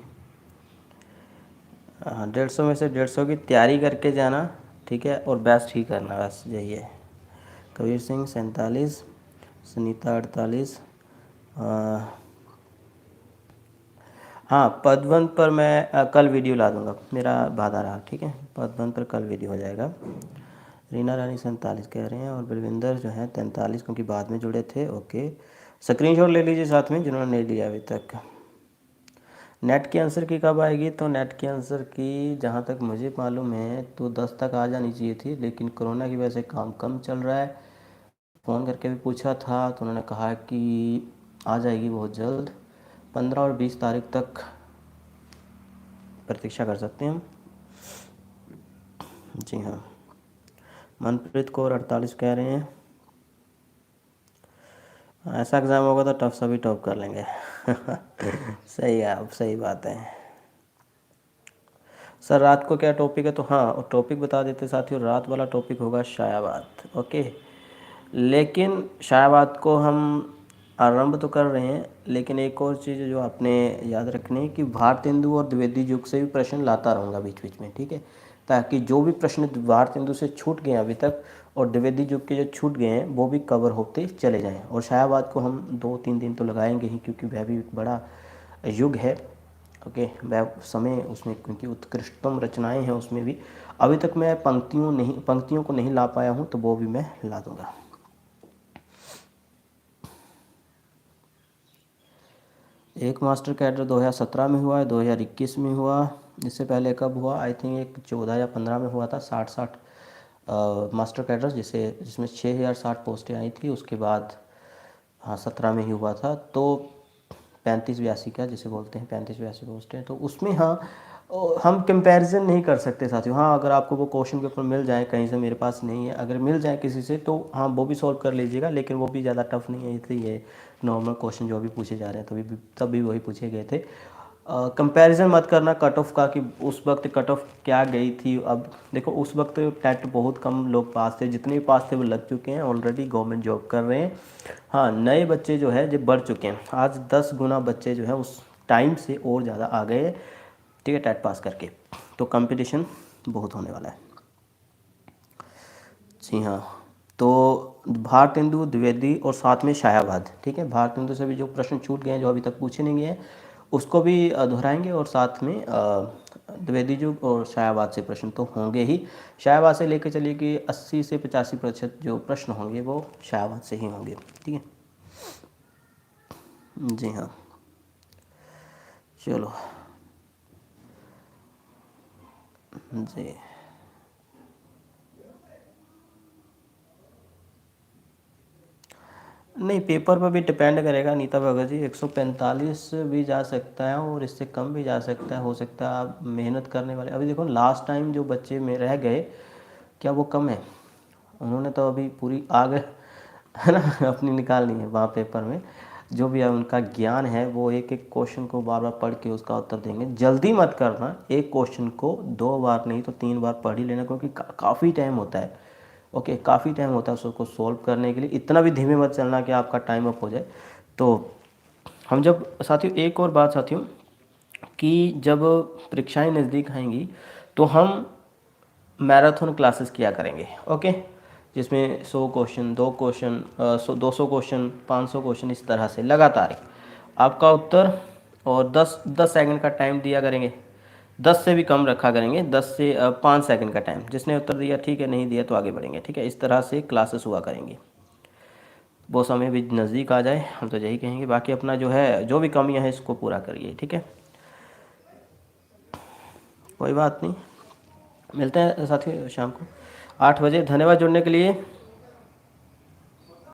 S1: 150 में से 150 की तैयारी करके जाना, ठीक है, और बेस्ट ही करना, बस यही है। कबीर सिंह 47, सुनीता 48, हाँ, पदवन पर मैं कल वीडियो ला दूंगा, मेरा वादा रहा, ठीक है। पदवन पर कल वीडियो हो जाएगा। रीना रानी 47 कह रहे हैं और बलविंदर जो है 43, क्योंकि बाद में जुड़े थे। ओके, स्क्रीनशॉट ले लीजिए साथ में जिन्होंने नहीं लिया अभी तक। नेट के आंसर की कब आएगी? तो नेट के आंसर की जहाँ तक मुझे मालूम है तो 10 तक आ जानी चाहिए थी, लेकिन कोरोना की वजह से काम कम चल रहा है। फ़ोन करके भी पूछा था तो उन्होंने कहा कि आ जाएगी बहुत जल्द, 15 और 20 तारीख तक प्रतीक्षा कर सकते हैं हम। जी हाँ, मनप्रीत कौर 48 कह रहे हैं। ऐसा एग्ज़ाम होगा तो टफ सभी टॉप कर लेंगे। सही है, आप सही बात है। सर रात को क्या टॉपिक है? तो हाँ, टॉपिक बता देते साथियों, रात वाला टॉपिक होगा शायाबाद। ओके, लेकिन शायाबाद को हम आरंभ तो कर रहे हैं, लेकिन एक और चीज़ जो आपने याद रखनी है कि भारतेंदु और द्विवेदी युग से भी प्रश्न लाता रहूँगा बीच बीच में, ठीक है, ताकि जो भी प्रश्न भारतेंदु से छूट गए अभी तक और द्विवेदी युग के जो छूट गए हैं वो भी कवर होते चले जाएँ। और शायाबाद को हम 2-3 दिन तो लगाएंगे ही, क्योंकि वह भी एक बड़ा युग है। ओके, वह समय उसमें, क्योंकि उत्कृष्टतम रचनाएं हैं उसमें भी। अभी तक मैं पंक्तियों को नहीं ला पाया हूँ, तो वो भी मैं ला दूंगा। एक मास्टर कैडर 2017 में हुआ है, 2021 में हुआ, इससे पहले कब हुआ? आई थिंक एक 14 या 15 में हुआ था, 60 मास्टर कैडर, जिसमें 6060 पोस्टें आई थी। उसके बाद हाँ 17 में ही हुआ था, तो 35-82 का जिसे बोलते हैं, 35-82 पोस्टें, तो उसमें हाँ हम कंपैरिजन नहीं कर सकते साथियों। हाँ, अगर आपको वो क्वेश्चन पेपर मिल जाए कहीं से, मेरे पास नहीं है, अगर मिल जाए किसी से तो हाँ वो भी सॉल्व कर लीजिएगा, लेकिन वो भी ज़्यादा टफ नहीं है, इसलिए नॉर्मल क्वेश्चन जो भी पूछे जा रहे हैं तभी वही पूछे गए थे। कंपैरिजन मत करना कट ऑफ का कि उस वक्त कट ऑफ क्या गई थी। अब देखो, उस वक्त टेट बहुत कम लोग पास थे, जितने भी पास थे वो लग चुके हैं ऑलरेडी, गवर्नमेंट जॉब कर रहे हैं। हाँ, नए बच्चे जो है जो बढ़ चुके हैं, आज 10 गुना बच्चे जो है उस टाइम से और ज़्यादा आ गए हैं, ठीक है, टेट पास करके। तो कंपटीशन बहुत होने वाला है। जी हाँ, तो भारतेंदु, द्विवेदी और साथ में शायाबाद, ठीक है। भारतेंदु से भी जो प्रश्न छूट गए हैं, जो अभी तक पूछे नहीं गए हैं, उसको भी दोहराएंगे, और साथ में द्विवेदी युग और शायाबाद से प्रश्न तो होंगे ही। शायाबाद से लेकर चलिए कि 80 से 85% जो प्रश्न होंगे वो शायाबाद से ही होंगे, ठीक है। जी हाँ, चलो जी। नहीं, पेपर पर भी डिपेंड करेगा नीता भगत जी, 145 भी जा सकता है और इससे कम भी जा सकता है, हो सकता है आप मेहनत करने वाले। अभी देखो लास्ट टाइम जो बच्चे में रह गए, क्या वो कम है? उन्होंने तो अभी पूरी आग है ना अपनी निकालनी है वहाँ पेपर में। जो भी है उनका ज्ञान है, वो एक एक क्वेश्चन को बार बार पढ़ के उसका उत्तर देंगे। जल्दी मत करना, एक क्वेश्चन को 2 बार नहीं तो 3 बार पढ़ ही लेना, क्योंकि काफ़ी टाइम होता है। ओके, काफ़ी टाइम होता है उसको सॉल्व करने के लिए। इतना भी धीमे मत चलना कि आपका टाइम अप हो जाए। तो हम जब साथियों, एक और बात साथियों, कि जब परीक्षाएं नज़दीक आएंगी तो हम मैराथन क्लासेस किया करेंगे। ओके, जिसमें 100 क्वेश्चन, 2 क्वेश्चन, 200 क्वेश्चन, 500 क्वेश्चन, इस तरह से लगातार आपका उत्तर, और 10 सेकंड का टाइम दिया करेंगे। 10 से भी कम रखा करेंगे, 10 से 5 सेकंड का टाइम। जिसने उत्तर दिया ठीक है, नहीं दिया तो आगे बढ़ेंगे, ठीक है। इस तरह से क्लासेस हुआ करेंगे। वो समय भी नज़दीक आ जाए, हम तो यही कहेंगे। बाकी अपना जो है, जो भी कमियां हैं इसको पूरा करिए, ठीक है। कोई बात नहीं, मिलते हैं साथियों शाम को 8 बजे। धन्यवाद जुड़ने के लिए।